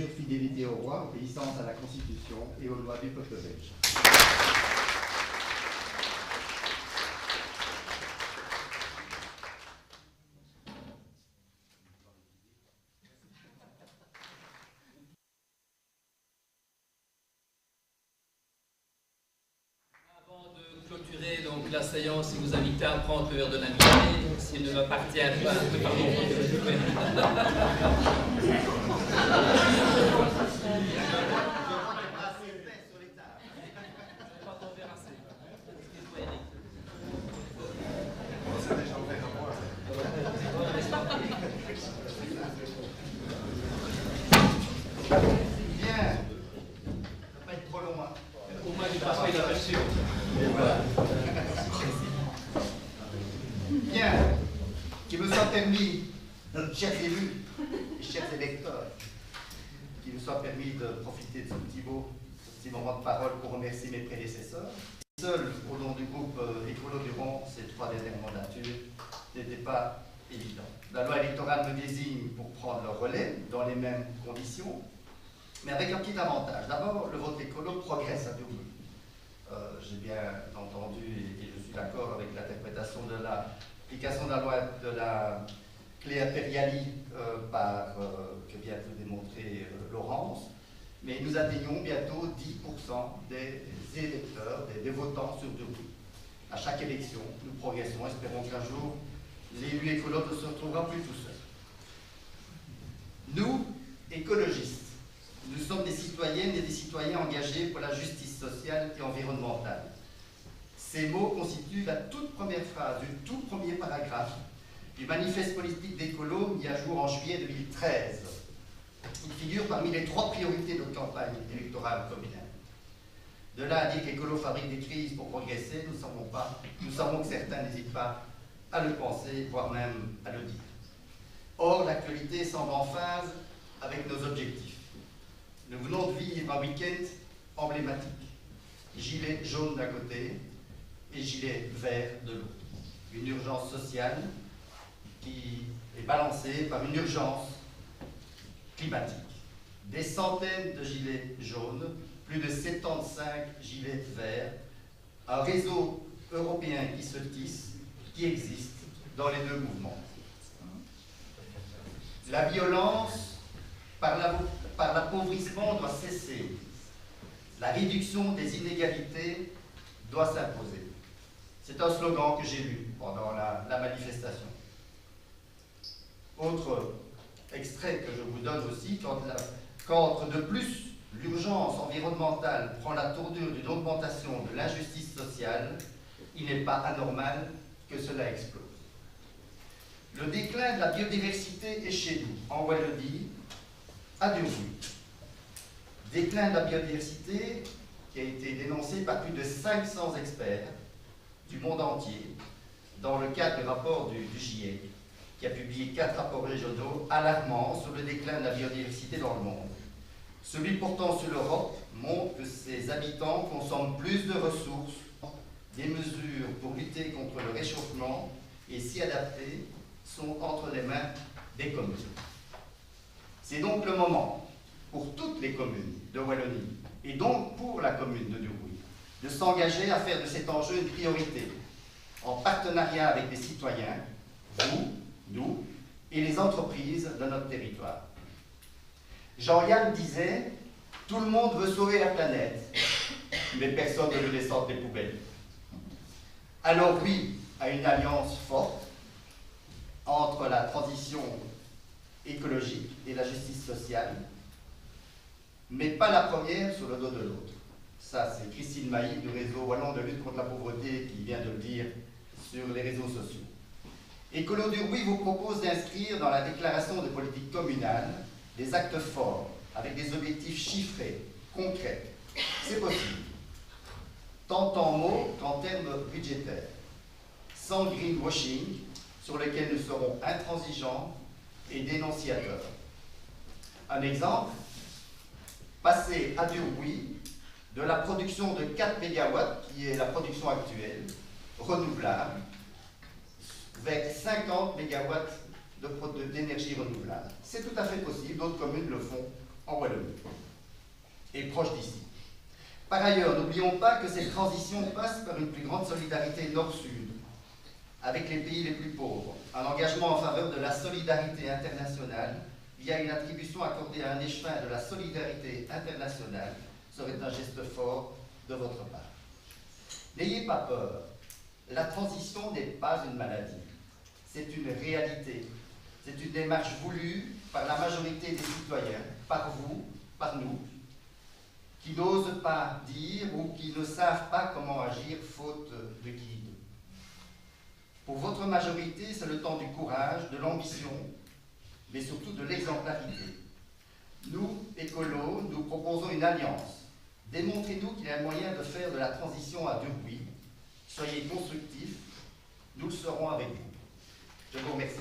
jure fidélité au roi, obéissance à la Constitution et aux lois du peuple belge. Clôturer donc la séance et vous inviter à prendre l'heure de l'invité, s'il ne m'appartient pas. Pardon. Bien, ça va pas être trop long, hein. Au moins du passé d'aperçu. Bien, qu'il me soit permis, chers élus et chers électeurs, qu'il me soit permis de profiter de ce petit moment de parole pour remercier mes prédécesseurs. Seul, au nom du groupe Écolo durant ces 3 dernières mandatures, n'était pas évident. La loi électorale me désigne pour prendre le relais dans les mêmes conditions, mais avec un petit avantage. D'abord, le vote écolo progresse à tout bout. J'ai bien entendu et je suis d'accord avec l'interprétation de l'application de la loi de la clé impériali que vient de démontrer Laurence, mais nous atteignons bientôt 10% des électeurs, des votants sur 2 roues. À chaque élection, nous progressons. Espérons qu'un jour, l'élu écolo ne se retrouvera plus tout seul. Nous, écologistes, nous sommes des citoyennes et des citoyens engagés pour la justice sociale et environnementale. Ces mots constituent la toute première phrase du tout premier paragraphe du manifeste politique d'écolo mis à jour en juillet 2013. Il figure parmi les 3 priorités de notre campagne électorale communale. De là à dire qu'écolo fabrique des crises pour progresser, nous savons que certains n'hésitent pas à le penser, voire même à le dire. Or, l'actualité semble en phase avec nos objectifs. Nous venons de vivre un week-end emblématique. Gilet jaune d'un côté et gilet vert de l'autre. Une urgence sociale qui est balancée par une urgence climatique. Des centaines de gilets jaunes, plus de 75 gilets verts, un réseau européen qui se tisse, qui existe dans les 2 mouvements. La violence par l'appauvrissement doit cesser. La réduction des inégalités doit s'imposer. C'est un slogan que j'ai lu pendant la manifestation. Autre extrait que je vous donne aussi, quand de plus l'urgence environnementale prend la tournure d'une augmentation de l'injustice sociale, il n'est pas anormal que cela explose. Le déclin de la biodiversité est chez nous, en Wallonie, à 2 rues. Déclin de la biodiversité qui a été dénoncé par plus de 500 experts du monde entier dans le cadre du rapport du GIEC, qui a publié 4 rapports régionaux alarmants sur le déclin de la biodiversité dans le monde. Celui portant sur l'Europe montre que ses habitants consomment plus de ressources. Des mesures pour lutter contre le réchauffement et s'y adapter sont entre les mains des communes. C'est donc le moment pour toutes les communes de Wallonie et donc pour la commune de Durouy de s'engager à faire de cet enjeu une priorité en partenariat avec les citoyens, vous, nous et les entreprises de notre territoire. Jean-Yann disait « Tout le monde veut sauver la planète, mais personne ne veut descendre des poubelles. » Alors oui, à une alliance forte entre la transition écologique et la justice sociale, mais pas la première sur le dos de l'autre. Ça, c'est Christine Mailly du réseau wallon de lutte contre la pauvreté qui vient de le dire sur les réseaux sociaux. Écolo Durouy vous propose d'inscrire dans la déclaration de politique communale des actes forts, avec des objectifs chiffrés, concrets. C'est possible, tant en mots qu'en termes budgétaires, sans greenwashing, sur lequel nous serons intransigeants et dénonciateurs. Un exemple, passer à Durouy de la production de 4 MW, qui est la production actuelle, renouvelable, vers 50 MW d'énergie renouvelable. C'est tout à fait possible, d'autres communes le font en Wallonie, et proche d'ici. Par ailleurs, n'oublions pas que cette transition passe par une plus grande solidarité nord-sud, avec les pays les plus pauvres, un engagement en faveur de la solidarité internationale via une attribution accordée à un échevin de la solidarité internationale serait un geste fort de votre part. N'ayez pas peur, la transition n'est pas une maladie, c'est une réalité, c'est une démarche voulue par la majorité des citoyens, par vous, par nous, qui n'osent pas dire ou qui ne savent pas comment agir faute de guide. Pour votre majorité, c'est le temps du courage, de l'ambition, mais surtout de l'exemplarité. Nous, écolos, nous proposons une alliance. Démontrez-nous qu'il y a un moyen de faire de la transition à dur oui. Soyez constructifs, nous le serons avec vous. Je vous remercie.